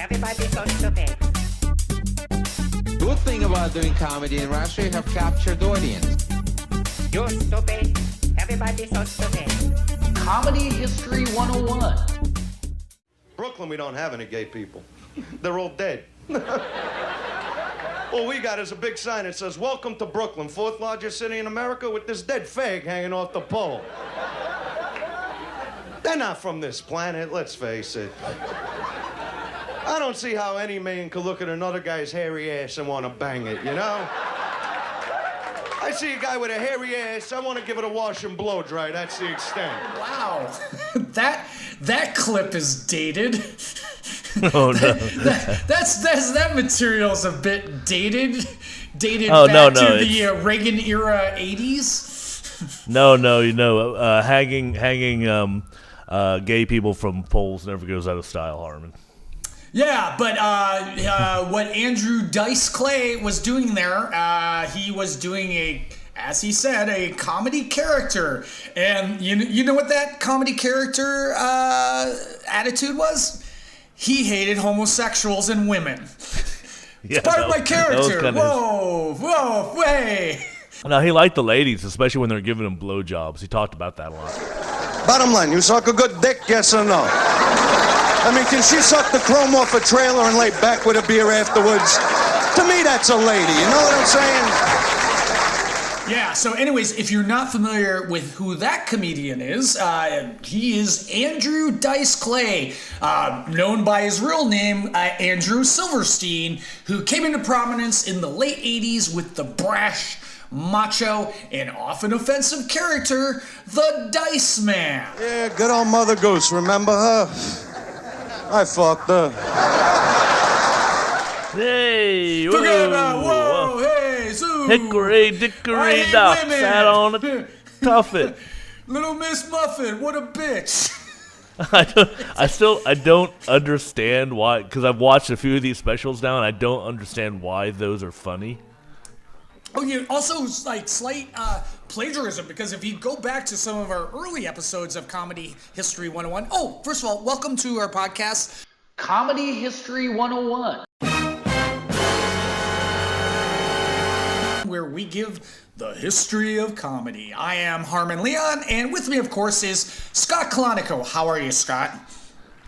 Everybody's so stupid. Good thing about doing comedy in Russia, you have captured audience. You're stupid. Everybody's so stupid. Comedy History 101. Brooklyn, we don't have any gay people. They're all dead. All we got is a big sign that says, "Welcome to Brooklyn, fourth largest city in America," with this dead fag hanging off the pole. They're not from this planet, let's face it. I don't see how any man could look at another guy's hairy ass and want to bang it, you know? I see a guy with a hairy ass, I want to give it a wash and blow dry, that's the extent. Wow, that clip is dated. Oh no, that material's a bit dated Oh, back no, to the Reagan era 80s. No, hanging gay people from poles never goes out of style, Harmon. Yeah, but what Andrew Dice Clay was doing there, he was doing as he said, a comedy character. And you know what that comedy character attitude was? He hated homosexuals and women. Yeah, It's part of my character. Whoa, way. No, he liked the ladies, especially when they're giving him blowjobs. He talked about that a lot. Bottom line, you suck a good dick, yes or no? I mean, can she suck the chrome off a trailer and lay back with a beer afterwards? To me, that's a lady, you know what I'm saying? Yeah, so anyways, if you're not familiar with who that comedian is, he is Andrew Dice Clay, known by his real name, Andrew Silverstein, who came into prominence in the late 80s with the brash, macho, and often offensive character, the Diceman. Yeah, good old Mother Goose, remember her? I fucked her. Hey, Forget about, whoa, hey, zoo. Hickory dickory dock, sat on a tuffet. Little Miss Muffin, what a bitch. I don't understand why, because I've watched a few of these specials now, and I don't understand why those are funny. Oh, yeah, also, like, slight plagiarism, because if you go back to some of our early episodes of Comedy History 101... Oh, first of all, welcome to our podcast, Comedy History 101. where we give the history of comedy. I am Harmon Leon, and with me, of course, is Scott Colonico. How are you, Scott?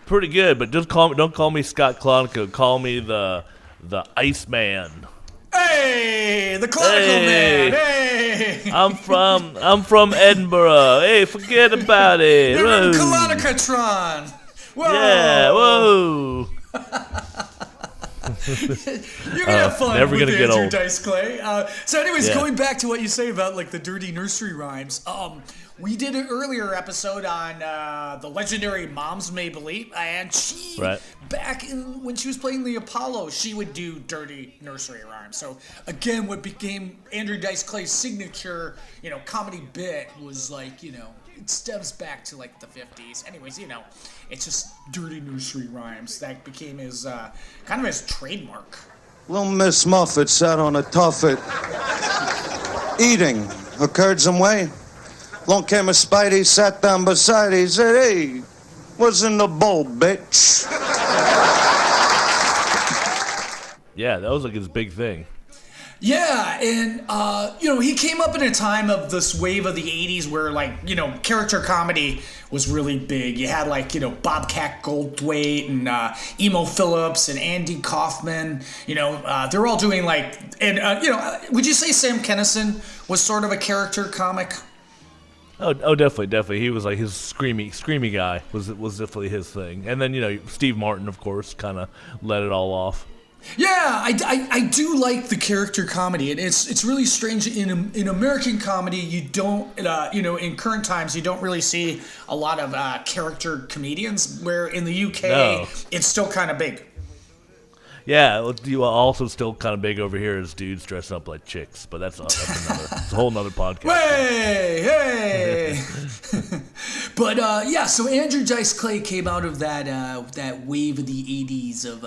Pretty good, but don't call me Scott Clonico. Call me the Iceman. Hey, the Colonico man. Hey, I'm from Edinburgh. Hey, forget about it. you're in Whoa. Colonicatron. Whoa. Yeah, whoa. You're gonna have fun never with gonna get Andrew old. Dice Clay. So anyways, Yeah. going back to what you say about like the dirty nursery rhymes, we did an earlier episode on the legendary Moms Mabley, and she, Right. back when she was playing the Apollo, she would do dirty nursery rhymes. So again, what became Andrew Dice Clay's signature, comedy bit was like, it stems back to like the 50s. Anyways, it's just dirty nursery rhymes that became his kind of his trademark. Little Miss Muffet sat on a tuffet, eating her curds and whey. Long came a Spidey, sat down beside he said, "Hey, what's in the bowl, bitch?" Yeah, that was like his big thing. Yeah, and he came up in a time of this wave of the 80s where character comedy was really big. You had Bobcat Goldthwait and Emo Phillips and Andy Kaufman. They're all doing would you say Sam Kinison was sort of a character comic? Oh, definitely. He was like his screamy guy was definitely his thing. And then Steve Martin, of course, kind of let it all off. Yeah, I do like the character comedy, and it's really strange in American comedy. You don't in current times you don't really see a lot of character comedians. Where in the UK it's still kind of big. Yeah, you are also still kind of big over here as dudes dressing up like chicks, but that's a whole nother podcast. Hey. But so Andrew Dice Clay came out of that wave of the 80s of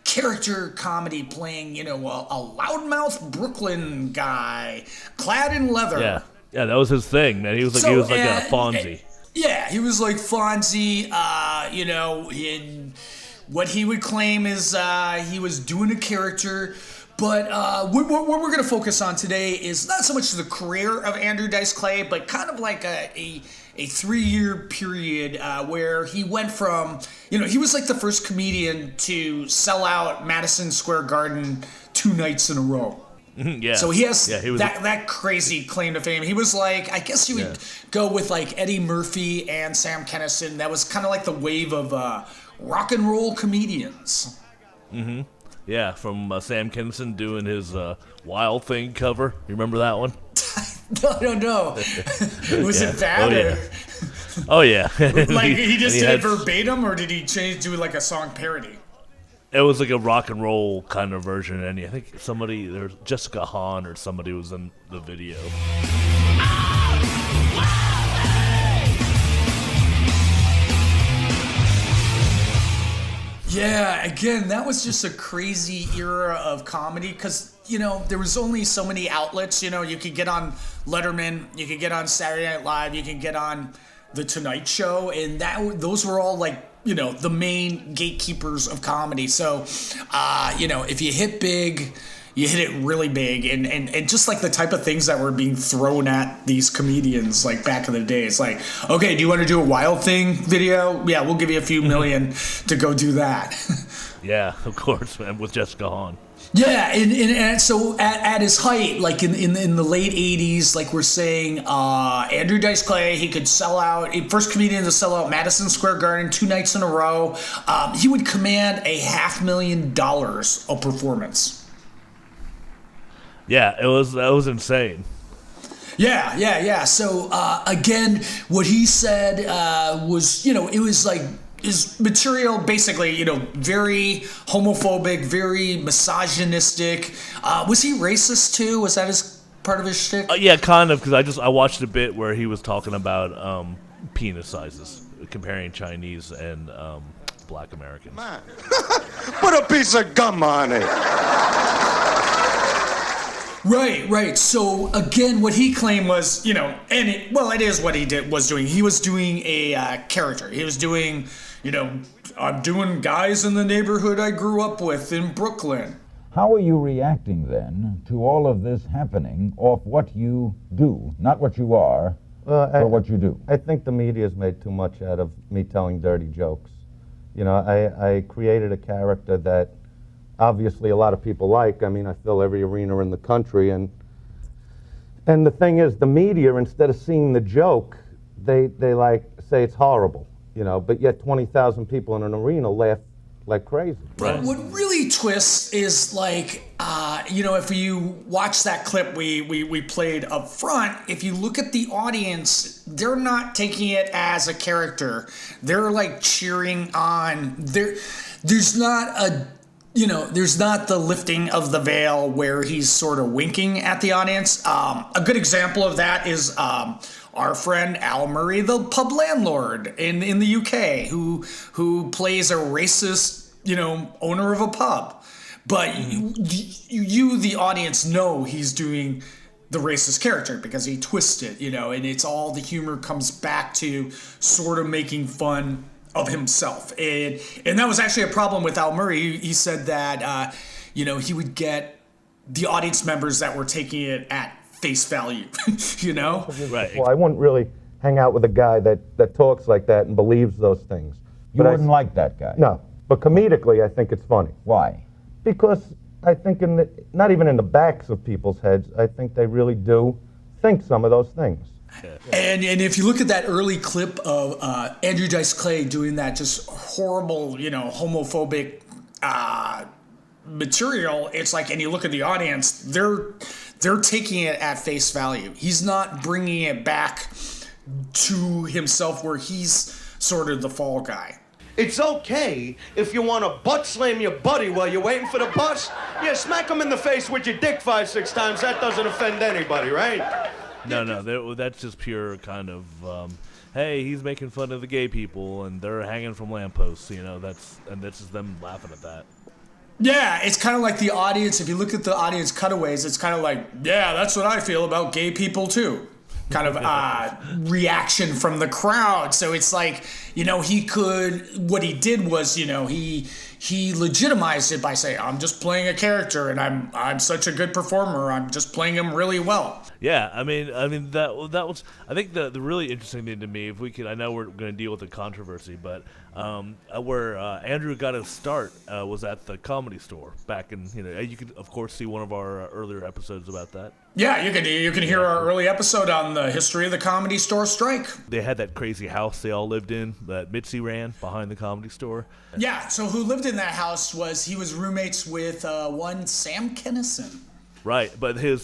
character comedy, playing a loudmouth Brooklyn guy clad in leather. Yeah, that was his thing, man. He was like a Fonzie. Yeah, he was like Fonzie, what he would claim is he was doing a character. But what we're going to focus on today is not so much the career of Andrew Dice Clay, but kind of like a 3-year period where he went from, he was like the first comedian to sell out Madison Square Garden 2 nights in a row. Yeah. So he has that crazy claim to fame. He was like, I guess you would go with like Eddie Murphy and Sam Kinison. That was kind of like the wave of rock and roll comedians. Mm-hmm. Yeah, from Sam Kinison doing his Wild Thing cover. You remember that one? No. Was it bad? Oh, yeah. Like, he just did it verbatim, or did he do like a song parody? It was like a rock and roll kind of version, and I think there's Jessica Hahn or somebody was in the video. Yeah, again, that was just a crazy era of comedy because, there was only so many outlets. You could get on Letterman, you could get on Saturday Night Live, you could get on The Tonight Show, and those were all like, the main gatekeepers of comedy. So, if you hit big, you hit it really big, and just like the type of things that were being thrown at these comedians like back in the day. It's like, okay, do you want to do a Wild Thing video? Yeah, we'll give you a few million to go do that. Yeah, of course, man, with Jessica Hahn. Yeah, and so at his height, like in the late 80s, like we're saying, Andrew Dice Clay, he could sell out, first comedian to sell out Madison Square Garden 2 nights in a row. He would command $500,000 a performance. Yeah, that was insane. Yeah. So, again, what he said was, it was like his material basically, very homophobic, very misogynistic. Was he racist too? Was that part of his shtick? Yeah, kind of, because I watched a bit where he was talking about penis sizes, comparing Chinese and black Americans. Man, put a piece of gum on it. Right. So again, what he claimed was, it is what he was doing. He was doing a character. He was doing, I'm doing guys in the neighborhood I grew up with in Brooklyn. How are you reacting then to all of this happening off what you do, not what you are, but what you do? I think the media's made too much out of me telling dirty jokes. I created a character that obviously a lot of people like. I mean, I fill every arena in the country, and the thing is, the media, instead of seeing the joke, they like say it's horrible, but yet 20,000 people in an arena laugh like crazy. Right. What really twists is like, if you watch that clip we played up front, if you look at the audience, they're not taking it as a character. They're like cheering on. There's not the lifting of the veil where he's sort of winking at the audience. A good example of that is our friend Al Murray, the pub landlord in the UK, who plays a racist, owner of a pub. But you, the audience, know he's doing the racist character because he twists it, and it's all the humor comes back to sort of making fun of himself. And that was actually a problem with Al Murray. He said that, he would get the audience members that were taking it at face value, Right. Well, I wouldn't really hang out with a guy that talks like that and believes those things. You wouldn't like that guy? No. But comedically, I think it's funny. Why? Because I think not even in the backs of people's heads, I think they really do think some of those things. And if you look at that early clip of Andrew Dice Clay doing that just horrible, homophobic material, it's like, and you look at the audience, they're taking it at face value. He's not bringing it back to himself where he's sort of the fall guy. It's okay if you want to butt slam your buddy while you're waiting for the bus. Yeah, smack him in the face with your dick 5-6 times. That doesn't offend anybody, right? No, that's just pure kind of, hey, he's making fun of the gay people and they're hanging from lampposts, that's just them laughing at that. Yeah, it's kind of like the audience, if you look at the audience cutaways, it's kind of like, yeah, that's what I feel about gay people too. Kind of reaction from the crowd. So it's like, what he did was, he legitimized it by saying, I'm just playing a character and I'm such a good performer. I'm just playing him really well. Yeah, I mean that was, I think the really interesting thing to me, if we could, I know we're going to deal with the controversy, but where Andrew got his start was at the Comedy Store back in, you could of course see one of our earlier episodes about that. Yeah, you can hear our early episode on the history of the Comedy Store strike. They had that crazy house they all lived in that Mitzi ran behind the Comedy Store. Yeah, so who lived in that house he was roommates with one Sam Kinison. Right, but they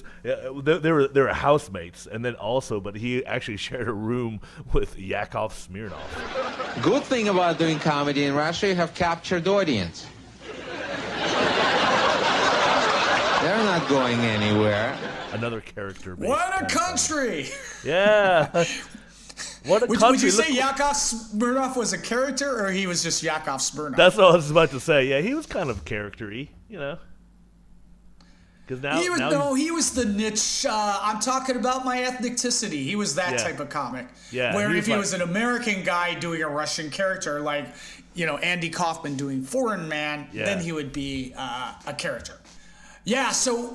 were housemates, and then also, but he actually shared a room with Yakov Smirnoff. Good thing about doing comedy in Russia, you have captured audience. They're not going anywhere. Another character. What a country! Yeah. What a country. Would you say Yakov Smirnoff was a character, or he was just Yakov Smirnoff? That's what I was about to say. Yeah, he was kind of character-y, He was the niche. I'm talking about my ethnicity. He was that type of comic. Yeah. Where if he was an American guy doing a Russian character, like Andy Kaufman doing Foreign Man, then he would be a character. Yeah. So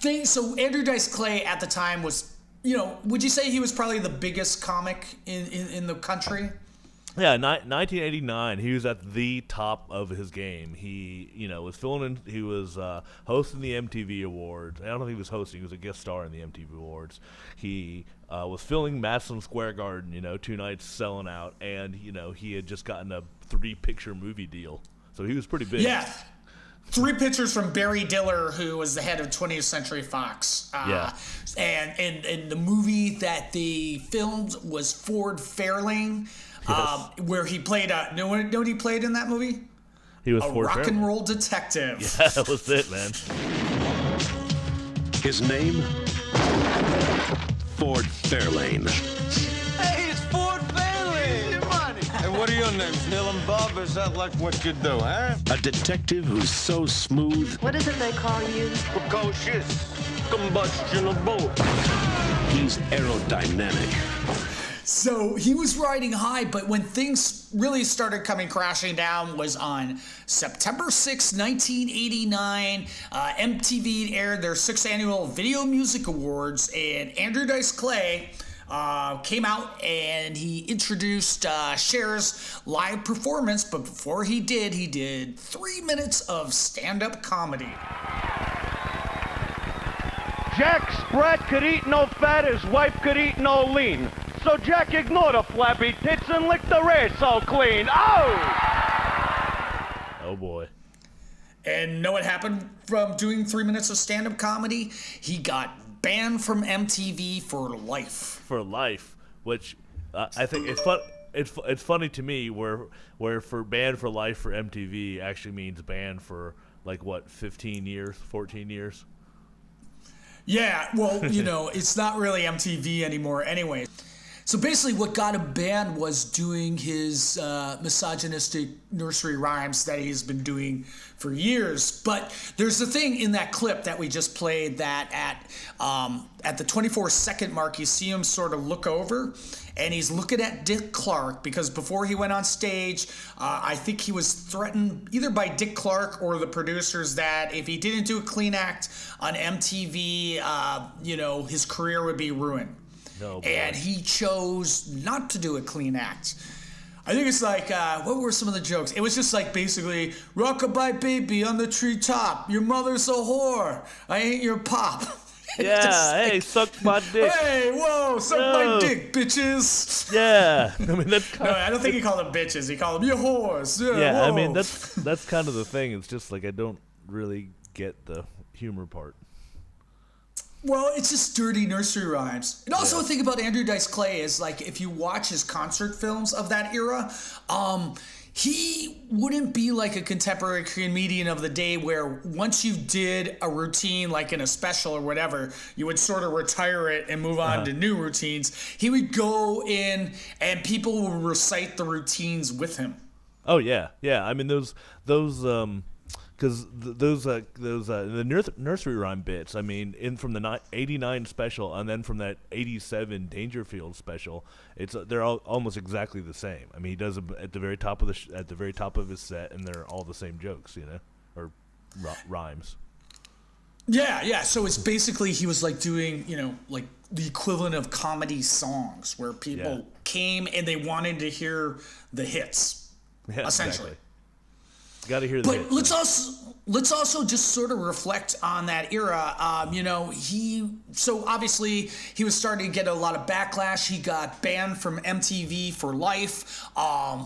Andrew Dice Clay at the time was, would you say he was probably the biggest comic in the country? Yeah, 1989, he was at the top of his game. He, was filming. He was hosting the MTV Awards. I don't think he was hosting. He was a guest star in the MTV Awards. He was filming Madison Square Garden. 2 nights selling out, and he had just gotten a 3-picture movie deal, so he was pretty big. Yeah. 3 pictures from Barry Diller, who was the head of 20th Century Fox. And the movie that they filmed was Ford Fairlane. Yes. Where he played know what he played in that movie? He was a Ford rock Fairlane. and roll detective. Yeah, that was it, man. His name? Ford Fairlane. Hey, it's Ford Fairlane! Hey, what are your names? Neil and Bob? Is that like what you do, huh? A detective who's so smooth. What is it they call you? Precocious. Combustionable. He's aerodynamic. So he was riding high, but when things really started coming crashing down was on September 6, 1989. MTV aired their 6th annual Video Music Awards, and Andrew Dice Clay came out and he introduced Cher's live performance, but before he did 3 minutes of stand-up comedy. Jack Sprat could eat no fat, his wife could eat no lean. So Jack ignored the flabby tits and licked the rear so clean. Oh! Oh boy. And know what happened from doing 3 minutes of stand-up comedy? He got banned from MTV for life. For life, which I think it's fun. It's funny to me where for banned for life for MTV actually means banned for 15 years, 14 years. Yeah, well, it's not really MTV anymore anyway. So basically what got him banned was doing his misogynistic nursery rhymes that he's been doing for years. But there's a thing in that clip that we just played that at the 24-second mark, you see him sort of look over, and he's looking at Dick Clark, because before he went on stage, I think he was threatened either by Dick Clark or the producers that if he didn't do a clean act on MTV, his career would be ruined. No, and he chose not to do a clean act. I think it's what were some of the jokes? It was just basically, rockabye baby on the treetop, your mother's a whore, I ain't your pop. Yeah, hey, suck my dick. Hey, whoa, suck my dick, bitches. Yeah, I mean that's kind no, I don't think he called them bitches. He called them you whores. Yeah, whoa. I mean that's kind of the thing. It's just I don't really get the humor part. Well, it's just dirty nursery rhymes. And also, the thing about Andrew Dice Clay is, if you watch his concert films of that era, he wouldn't be like a contemporary comedian of the day where once you did a routine, like in a special or whatever, you would sort of retire it and move on to new routines. He would go in and people would recite the routines with him. Oh, yeah. Yeah, I mean, those Because the nursery rhyme bits, I mean, from the '89 special and then from that '87 Dangerfield special, they're all almost exactly the same. I mean, he does them at the very top of his set, and they're all the same jokes, or rhymes. Yeah. So it's basically he was like doing, like the equivalent of comedy songs where people came and they wanted to hear the hits, essentially. Exactly. Got to hear the hits. But let's also just sort of reflect on that era. So obviously he was starting to get a lot of backlash. He got banned from MTV for life,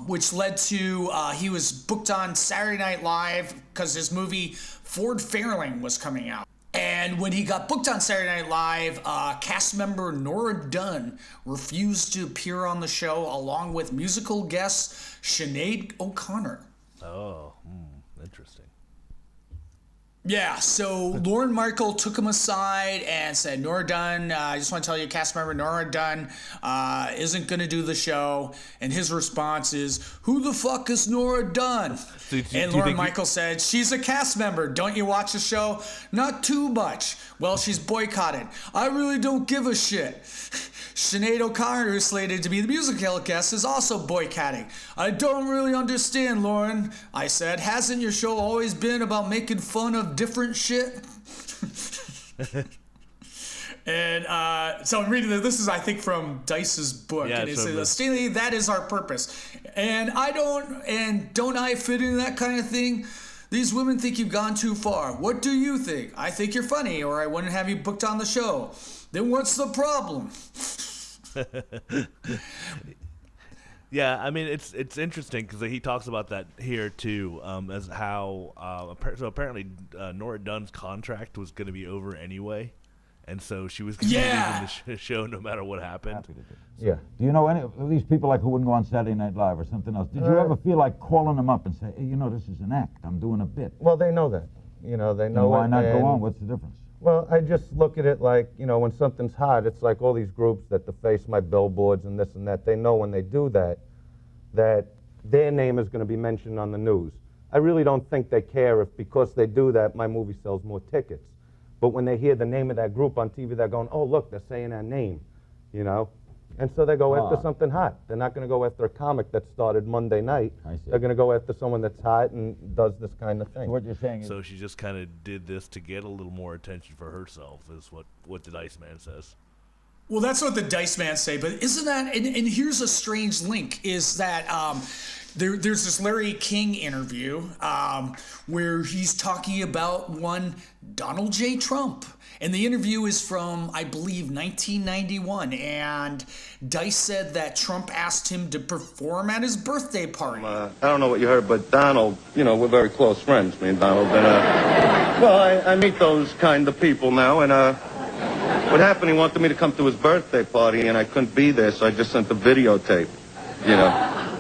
which led to he was booked on Saturday Night Live because his movie Ford Fairlane was coming out. And when he got booked on Saturday Night Live, cast member Nora Dunn refused to appear on the show along with musical guest Sinead O'Connor. Oh, interesting. Yeah, so Lorne Michael took him aside and said, Nora Dunn, I just want to tell you, cast member Nora Dunn isn't going to do the show. And his response is, who the fuck is Nora Dunn? And Lorne Michael said, she's a cast member. Don't you watch the show? Not too much. Well, she's boycotted. I really don't give a shit. Sinead O'Connor, who's slated to be the musical guest, is also boycotting. I don't really understand, Lauren, I said. Hasn't your show always been about making fun of different shit? And so I'm reading this is, I think, from Dice's book. Yeah, and it says, Stanley, that is our purpose. And don't I fit into that kind of thing? These women think you've gone too far. What do you think? I think you're funny, or I wouldn't have you booked on the show. Then what's the problem? Yeah, I mean, it's interesting because he talks about that here too, as how so apparently Nora Dunn's contract was going to be over anyway, and so she was going to be leaving the show no matter what happened. Yeah. Do you know any of these people like who wouldn't go on Saturday Night Live or something else? Did you ever feel like calling them up and say, hey, this is an act. I'm doing a bit. Well, they know that. They know. And why not go on? What's the difference? Well, I just look at it like, when something's hot, it's like all these groups that deface my billboards and this and that. They know when they do that their name is going to be mentioned on the news. I really don't think they care if because they do that, my movie sells more tickets. But when they hear the name of that group on TV, they're going, oh, look, they're saying that name, And so they go after something hot. They're not going to go after a comic that started Monday night. They're going to go after someone that's hot and does this kind of thing. So what you're saying is... So she just kind of did this to get a little more attention for herself, is what the Diceman says. Well, that's what the Diceman say, but isn't that... And here's a strange link, is that there's this Larry King interview where he's talking about one Donald J. Trump. And the interview is from, I believe, 1991. And Dice said that Trump asked him to perform at his birthday party. I don't know what you heard, but Donald, we're very close friends, me and Donald. And, I meet those kind of people now. And what happened, he wanted me to come to his birthday party, and I couldn't be there, so I just sent the videotape,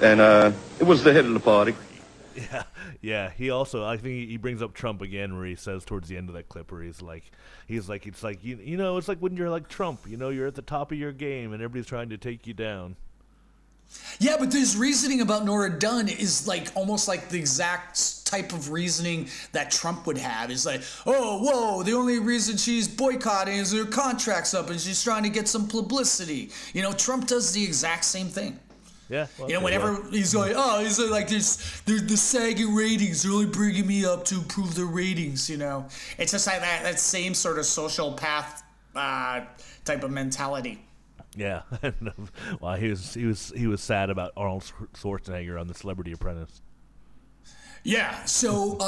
And it was the hit of the party. Yeah. He also, I think he brings up Trump again, where he says towards the end of that clip, where it's like, it's like when you're like Trump, you're at the top of your game and everybody's trying to take you down. Yeah, but this reasoning about Nora Dunn is like almost like the exact type of reasoning that Trump would have. Is like, oh, whoa, the only reason she's boycotting is her contract's up and she's trying to get some publicity. Trump does the exact same thing. Yeah. Well, whenever he's going, he's like, there's the sagging ratings. They're only bringing me up to improve their ratings. It's just like that same sort of social path type of mentality. Yeah. Well, he was sad about Arnold Schwarzenegger on The Celebrity Apprentice. Yeah, so,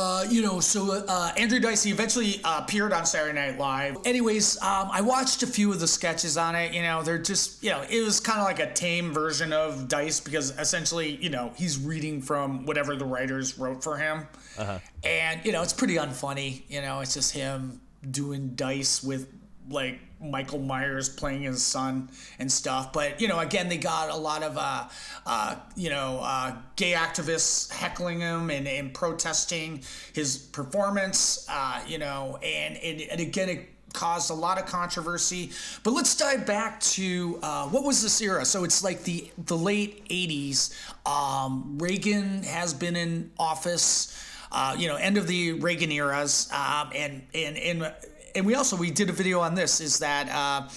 Andrew Dice eventually appeared on Saturday Night Live. Anyways, I watched a few of the sketches on it. They're just, it was kind of like a tame version of Dice because essentially, he's reading from whatever the writers wrote for him. Uh-huh. And, it's pretty unfunny. It's just him doing Dice with, like, Michael Myers playing his son and stuff. But, again, they got a lot of, gay activists heckling him and protesting his performance, and again, it caused a lot of controversy. But let's dive back to, what was this era? So it's like the late 80s. Reagan has been in office. end of the Reagan eras, and we did a video on this. Is that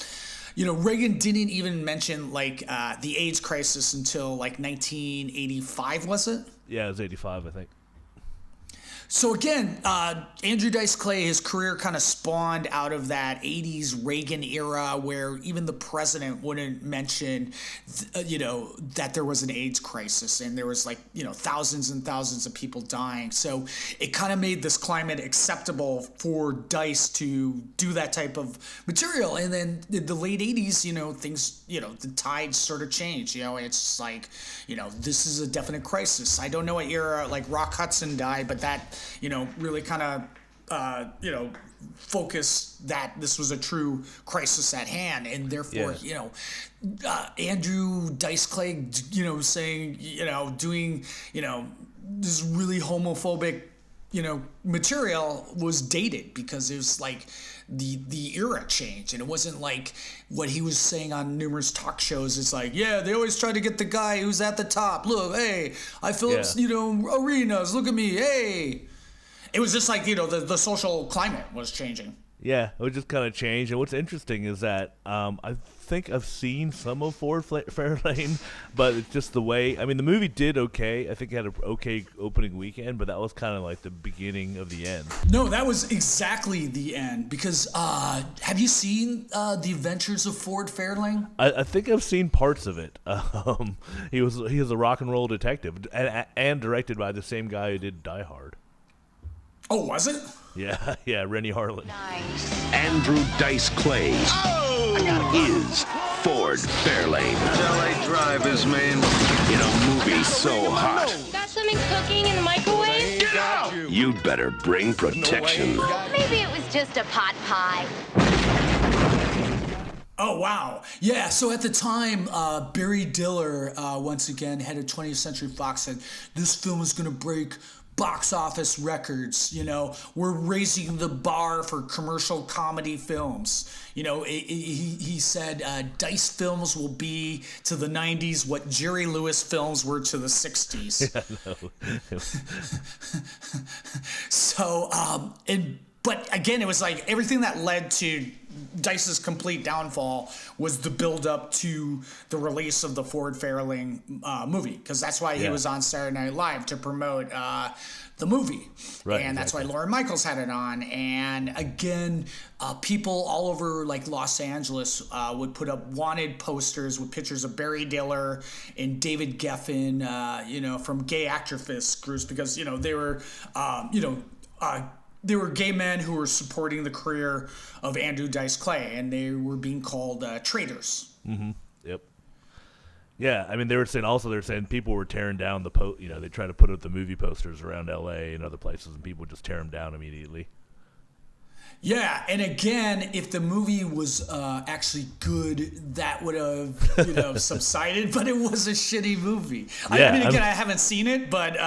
Reagan didn't even mention the AIDS crisis until 1985, was it? Yeah, it was 85, I think. So again, Andrew Dice Clay, his career kind of spawned out of that 80s Reagan era where even the president wouldn't mention, that there was an AIDS crisis and there was thousands and thousands of people dying. So it kind of made this climate acceptable for Dice to do that type of material. And then in the late 80s, things, the tides sort of changed. It's this is a definite crisis. I don't know what era Rock Hudson died, but that really kind of, focused that this was a true crisis at hand. And therefore, Andrew Dice Clay, saying, doing, this really homophobic, material was dated because it was the era changed, and it wasn't like what he was saying on numerous talk shows. It's they always try to get the guy who's at the top. Look, hey, I fill up, arenas. Look at me, hey. It was just the social climate was changing. Yeah, it just kind of changed. And what's interesting is that I think I've seen some of Ford Fairlane, but it's just the way. I mean, the movie did okay. I think it had an okay opening weekend, but that was kind of the beginning of the end. No, that was exactly the end. Because have you seen The Adventures of Ford Fairlane? I think I've seen parts of it. He was a rock and roll detective, and directed by the same guy who did Die Hard. Oh, was it? Yeah, Rennie Harlan. Nice. Andrew Dice Clay is Ford Fairlane. LA drivers, man. In a movie so hot. Got something cooking in the microwave? Get out! You'd better bring protection. Maybe it was just a pot pie. Oh, wow. Yeah, so at the time, Barry Diller, once again, head of 20th Century Fox, said this film is going to break box office records. We're raising the bar for commercial comedy films. He said Dice films will be to the 90s what Jerry Lewis films were to the 60s. So, but again, it was everything that led to Dice's complete downfall was the build-up to the release of the Ford Fairlane movie, because that's why he was on Saturday Night Live to promote the movie. Right, and that's why Lorne Michaels had it on. And again, people all over Los Angeles would put up wanted posters with pictures of Barry Diller and David Geffen, from gay activist groups, because they were they were gay men who were supporting the career of Andrew Dice Clay, and they were being called traitors. Mm-hmm. Yep. Yeah, I mean, they were saying people were tearing down the they tried to put up the movie posters around L.A. and other places, and people would just tear them down immediately. Yeah, and again, if the movie was actually good, that would have subsided, but it was a shitty movie. Yeah, I haven't seen it, but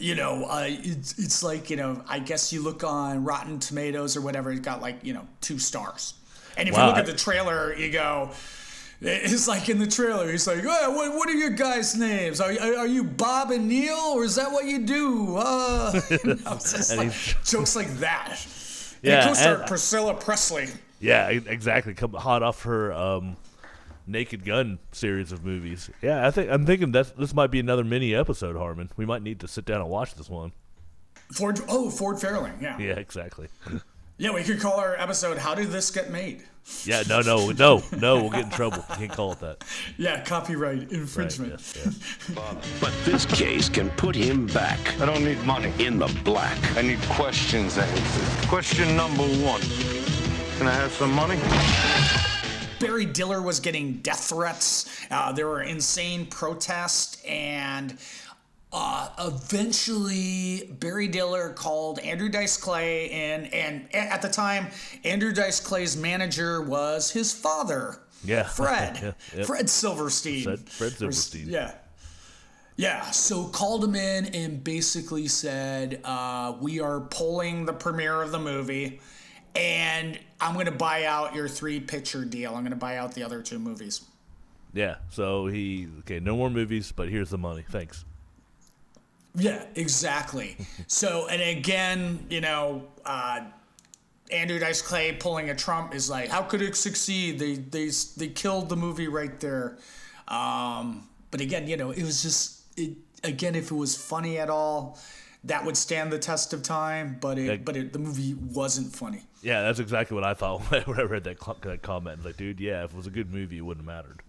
it's I guess you look on Rotten Tomatoes or whatever, it got 2 stars. And if you look at the trailer, you go, it's in the trailer, he's oh, what are your guys' names? Are you Bob and Neil, or is that what you do? It's just jokes like that. Yeah, and co-star Priscilla Presley. Yeah, exactly. Come hot off her Naked Gun series of movies. Yeah, I'm thinking this might be another mini episode, Harmon. We might need to sit down and watch this one. Ford Fairlane, yeah. Yeah, exactly. Yeah, we could call our episode "How Did This Get Made?" Yeah, no, we'll get in trouble. We can't call it that. Yeah, copyright infringement. Right, yes. But this case can put him back. I don't need money. In the black. I need questions answered. Question number 1. Can I have some money? Barry Diller was getting death threats. There were insane protests, and eventually Barry Diller called Andrew Dice Clay, and at the time, Andrew Dice Clay's manager was his father, Fred. Yeah. Fred Silverstein. Fred Silverstein. Yeah, so called him in and basically said, we are pulling the premiere of the movie, and I'm going to buy out your 3-picture deal. I'm going to buy out the other 2 movies. Yeah, so no more movies, but here's the money. Thanks. Yeah, exactly. So, and again, Andrew Dice Clay pulling a Trump is like, how could it succeed? They killed the movie right there. But again, it was just again, if it was funny at all, that would stand the test of time. But the movie wasn't funny. Yeah, that's exactly what I thought when I read that comment. Like, dude, yeah, if it was a good movie, it wouldn't have mattered.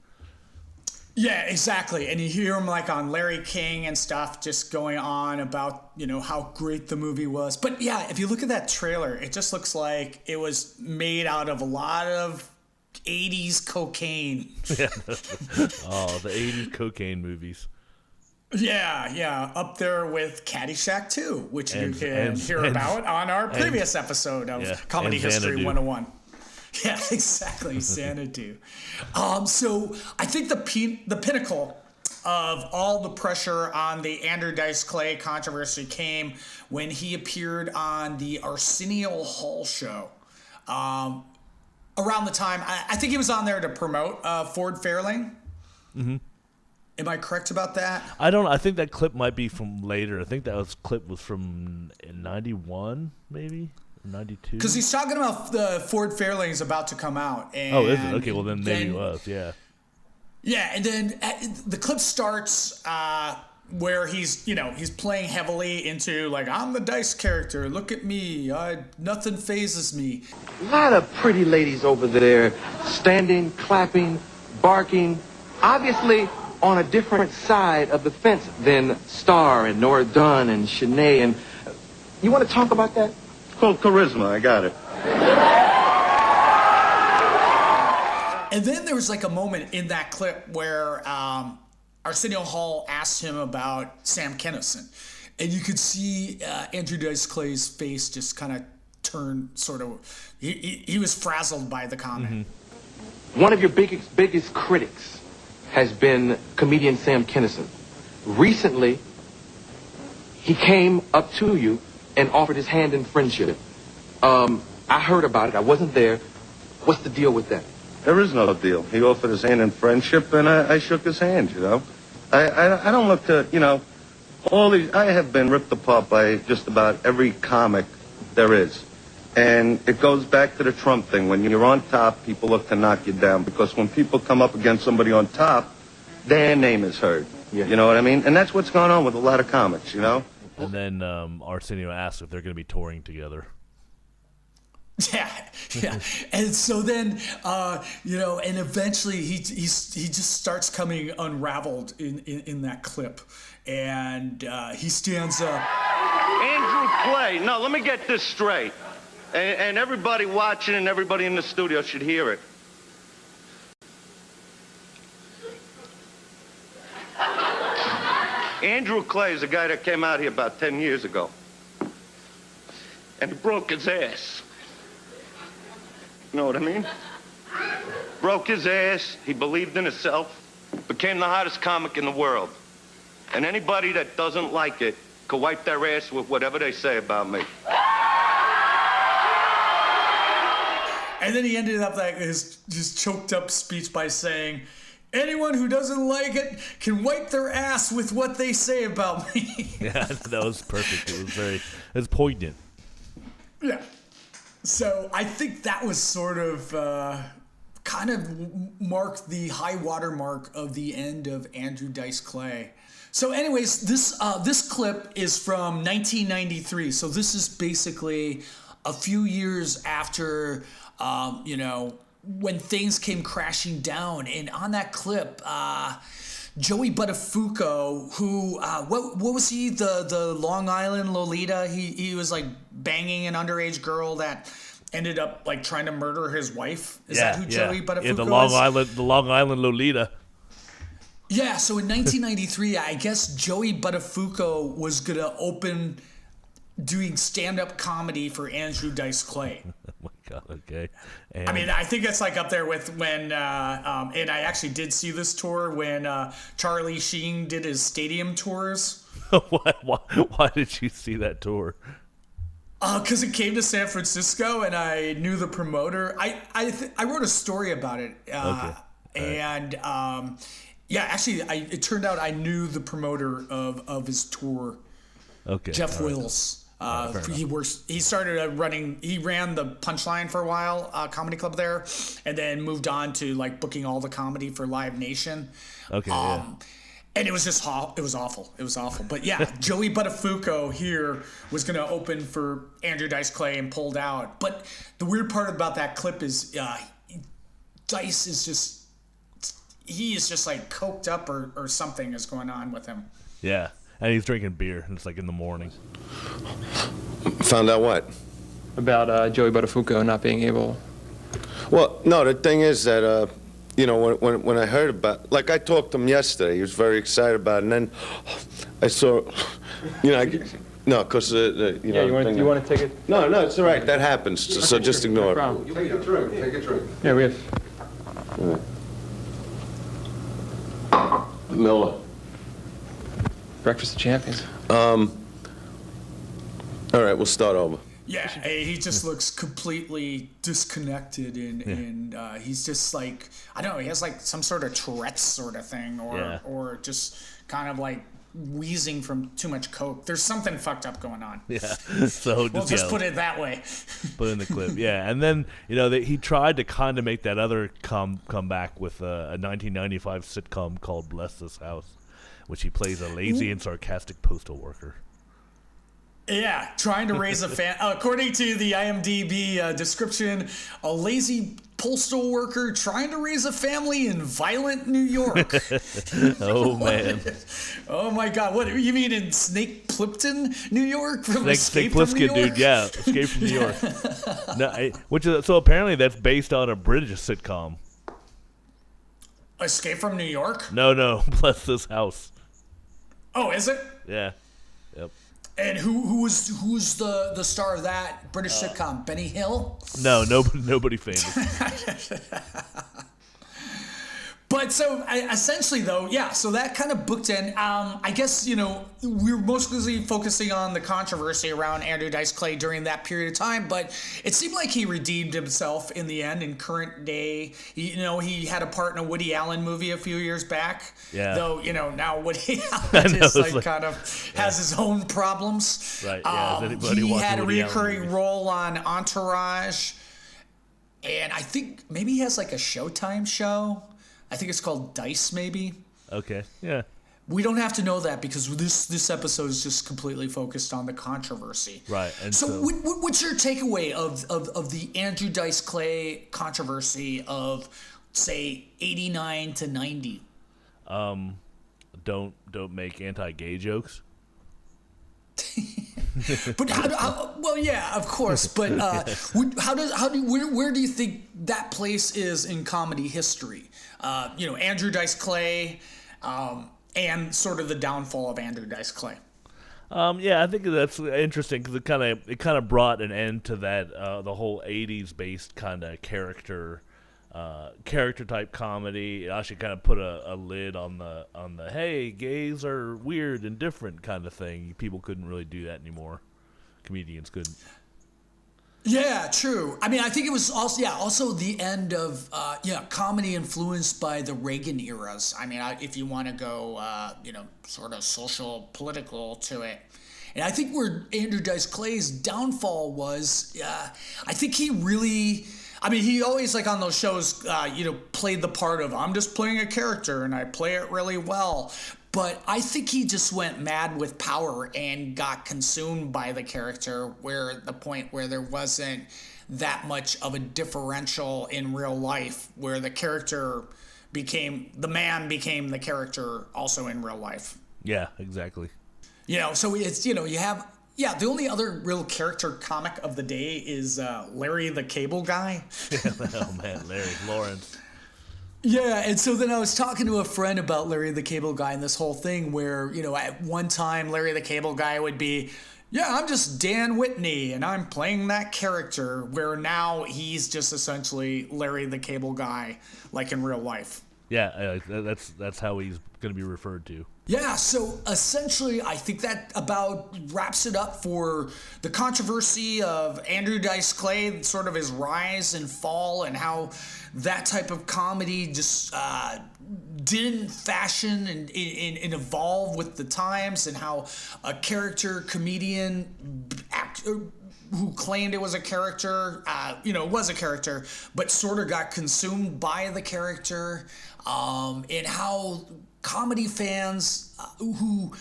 Yeah, exactly. And you hear him like on Larry King and stuff just going on about, how great the movie was. But yeah, if you look at that trailer, it just looks like it was made out of a lot of 80s cocaine. Yeah. Oh, the 80s cocaine movies. Yeah. Up there with Caddyshack 2, which you can hear about on our previous episode of Comedy History 101. Yeah, exactly. Xanadu. So I think the pinnacle of all the pressure on the Andrew Dice Clay controversy came when he appeared on the Arsenio Hall show. Around the time, I think he was on there to promote Ford Fairlane. Mm-hmm. Am I correct about that? I think that clip might be from later. I think clip was from 91, maybe. 92? Because he's talking about the Ford Fairlane's about to come out. And is it? Okay, well then maybe it was, yeah. Yeah, and then the clip starts where he's playing heavily into like, I'm the Dice character, look at me, nothing phases me. A lot of pretty ladies over there standing, clapping, barking, obviously on a different side of the fence than Star and Nora Dunn and Shanae. And you want to talk about that? Called charisma. I got it. And then there was like a moment in that clip where Arsenio Hall asked him about Sam Kinison. And you could see Andrew Dice Clay's face just kind of turn sort of... He was frazzled by the comment. Mm-hmm. One of your biggest critics has been comedian Sam Kinison. Recently, he came up to you and offered his hand in friendship. I heard about it. I wasn't there. What's the deal with that? There is no deal. He offered his hand in friendship, and I shook his hand, I don't look to, all these... I have been ripped apart by just about every comic there is. And it goes back to the Trump thing. When you're on top, people look to knock you down. Because when people come up against somebody on top, their name is heard. Yeah. You know what I mean? And that's what's going on with a lot of comics, And then Arsenio asked if they're going to be touring together. Yeah. And so then, and eventually he just starts coming unraveled in that clip. And he stands up. Andrew Clay, no, let me get this straight. And everybody watching and everybody in the studio should hear it. Andrew Clay is a guy that came out here about 10 years ago. And broke his ass. You know what I mean? Broke his ass, he believed in himself, became the hottest comic in the world. And anybody that doesn't like it could wipe their ass with whatever they say about me. And then he ended up like his choked up speech by saying, anyone who doesn't like it can wipe their ass with what they say about me. Yeah, that was perfect. It was poignant. Yeah. So I think that was sort of kind of marked the high water mark of the end of Andrew Dice Clay. So anyways, this clip is from 1993. So this is basically a few years after, when things came crashing down. And on that clip, Joey Buttafuoco, who, what was he, the Long Island Lolita? He was like banging an underage girl that ended up like trying to murder his wife. Is that who Joey Buttafuoco is? The Long Island Lolita. Yeah, so in 1993, I guess Joey Buttafuoco was going to open doing stand-up comedy for Andrew Dice Clay. Oh my God, okay. And I mean, I think it's like up there with when, and I actually did see this tour when Charlie Sheen did his stadium tours. Why did you see that tour? Because it came to San Francisco and I knew the promoter. I wrote a story about it. Okay. And yeah, actually, it turned out I knew the promoter of his tour. Okay. Jeff Wills. He started running. He ran the Punchline for a while, comedy club there, and then moved on to like booking all the comedy for Live Nation. Okay. And it was just it was awful. It was awful. But yeah, Joey Buttafuoco here was going to open for Andrew Dice Clay and pulled out. But the weird part about that clip is Dice is just, he is just like coked up or something is going on with him. Yeah, and he's drinking beer, and it's like in the morning. Found out what? About Joey Buttafuoco not being able. Well, no, the thing is that, you know, when I heard about, like I talked to him yesterday, he was very excited about it, and then I saw, you know, no, because, you know. Yeah, you want to take it? No, it's all right, that happens, so just ignore it. Take a drink, Yeah, we have. Miller. Breakfast of Champions. All right, we'll start over. Yeah, he just looks completely disconnected, and he's just like, I don't know, he has like some sort of Tourette's sort of thing, or just kind of like wheezing from too much coke. There's something fucked up going on. Yeah, so we'll just put it that way. Put in the clip, yeah. And then, you know, he tried to kind of make that other come back with a 1995 sitcom called Bless This House, which he plays a lazy and sarcastic postal worker. Yeah, trying to raise a fan. According to the IMDb description, a lazy postal worker trying to raise a family in violent New York. Oh, man. Oh, my God. What, you mean in Snake Plipton, New York? Snake Plissken, dude, yeah. Escape from New York. No, so apparently that's based on a British sitcom. Escape from New York? No. Bless This House. Oh, is it? Yeah. Yep. And who's the star of that British sitcom? Benny Hill? No, nobody famous. But so essentially, though, yeah. So that kind of booked in. I guess, you know, we were mostly focusing on the controversy around Andrew Dice Clay during that period of time. But it seemed like he redeemed himself in the end. In current day, he had a part in a Woody Allen movie a few years back. Yeah. Though, you know, now Woody Allen is like kind of has his own problems. Right. Yeah. He had a recurring role on Entourage, and I think maybe he has like a Showtime show. I think it's called Dice, maybe. Okay, yeah. We don't have to know that because this episode is just completely focused on the controversy. Right. And so what's your takeaway of the Andrew Dice Clay controversy of, say, 89 to 90? Don't make anti-gay jokes. But well, yeah, of course. But where do you think that place is in comedy history? You know, Andrew Dice Clay, and sort of the downfall of Andrew Dice Clay. Yeah, I think that's interesting because it kind of brought an end to that the whole '80s based kind of character type comedy. It actually kind of put a lid on the hey, gays are weird and different kind of thing. People couldn't really do that anymore. Comedians couldn't. Yeah, true. I mean, I think it was also the end of comedy influenced by the Reagan eras. I mean, if you want to go sort of social political to it. And I think where Andrew Dice Clay's downfall was, I think he really, I mean, he always, like on those shows, played the part of, I'm just playing a character and I play it really well. But I think he just went mad with power and got consumed by the character, where the point where there wasn't that much of a differential in real life, where the man became the character also in real life. Yeah, exactly. So it's, you have, the only other real character comic of the day is Larry the Cable Guy. Oh man, Larry Lawrence. Yeah, and so then I was talking to a friend about Larry the Cable Guy and this whole thing where, at one time Larry the Cable Guy would be, I'm just Dan Whitney and I'm playing that character, where now he's just essentially Larry the Cable Guy, like in real life. Yeah, that's how he's going to be referred to. Yeah, so essentially I think that about wraps it up for the controversy of Andrew Dice Clay, sort of his rise and fall, and how that type of comedy just didn't fashion and evolve with the times, and how a character comedian who claimed it was a character, was a character, but sort of got consumed by the character, and how comedy fans who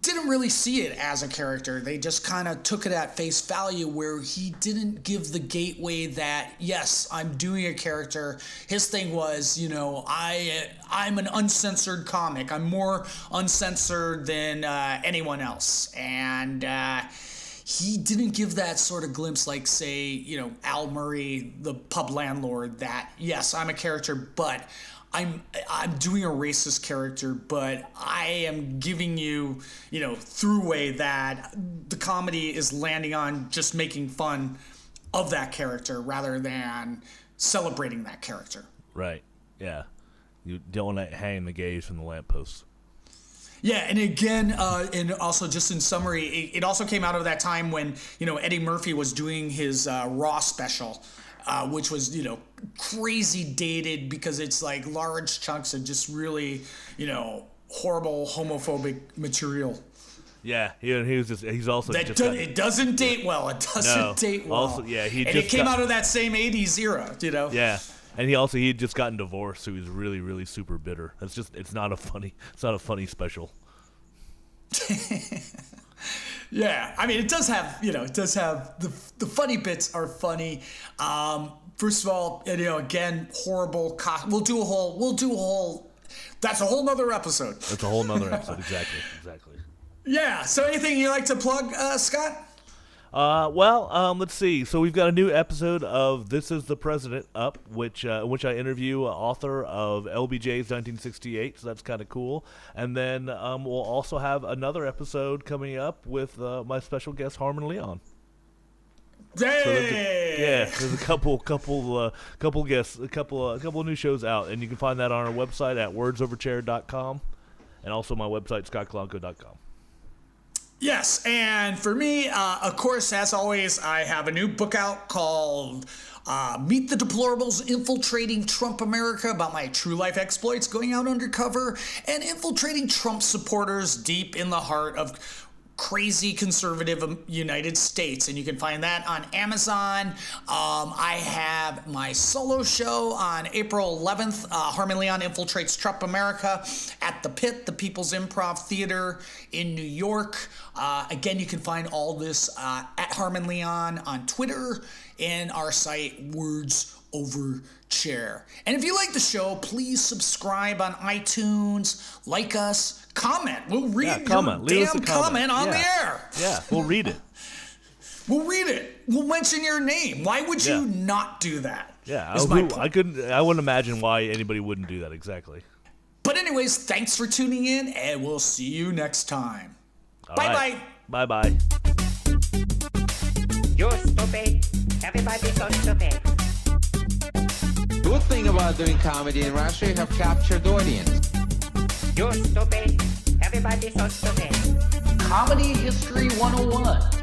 didn't really see it as a character, they just kind of took it at face value, where he didn't give the gateway that, yes, I'm doing a character. His thing was, I'm an uncensored comic. I'm more uncensored than anyone else. And he didn't give that sort of glimpse like, say, Al Murray, the pub landlord, that, yes, I'm a character, but I'm doing a racist character, but I am giving you, throughway that the comedy is landing on just making fun of that character rather than celebrating that character. Right. Yeah. You don't want to hang the gays from the lampposts. Yeah, and again, and also just in summary, it also came out of that time when, Eddie Murphy was doing his Raw special, which was, crazy dated because it's like large chunks of just really, horrible homophobic material. Yeah, he's also that it doesn't date well. It doesn't date well. Also, yeah, it came out of that same '80s era, Yeah, and he had just gotten divorced, so he was really, really super bitter. It's not a funny special. Yeah, I mean, it does have the funny bits are funny. First of all, again, horrible. We'll do a whole. That's a whole nother episode. That's a whole nother episode. Exactly. Yeah. So, anything you like to plug, Scott? Let's see. So we've got a new episode of This Is the President up, which I interview author of LBJ's 1968. So that's kind of cool. And then we'll also have another episode coming up with my special guest Harmon Leon. Hey! So there's a couple guests, a couple new shows out, and you can find that on our website at wordsoverchair.com, and also my website scottkalanko.com. Yes, and for me, of course, as always, I have a new book out called Meet the Deplorables, Infiltrating Trump America, about my true life exploits going out undercover and infiltrating Trump supporters deep in the heart of crazy conservative United States, and you can find that on Amazon. I have my solo show on April 11th, Harmon Leon Infiltrates Trump America, at the Pit, the People's Improv Theater in New York. Again, you can find all this at Harmon Leon on Twitter and our site Words Over Chair. And if you like the show, please subscribe on iTunes, like us, comment. We'll read your damn comment on the air. Yeah, we'll read it. We'll read it. We'll mention your name. Why would you not do that? Yeah, I wouldn't imagine why anybody wouldn't do that, exactly. But anyways, thanks for tuning in, and we'll see you next time. Bye-bye. Bye-bye. You're stupid. Everybody's so stupid. Good thing about doing comedy in Russia, you have captured audience. You're stupid. Everybody's so stupid. Comedy History 101.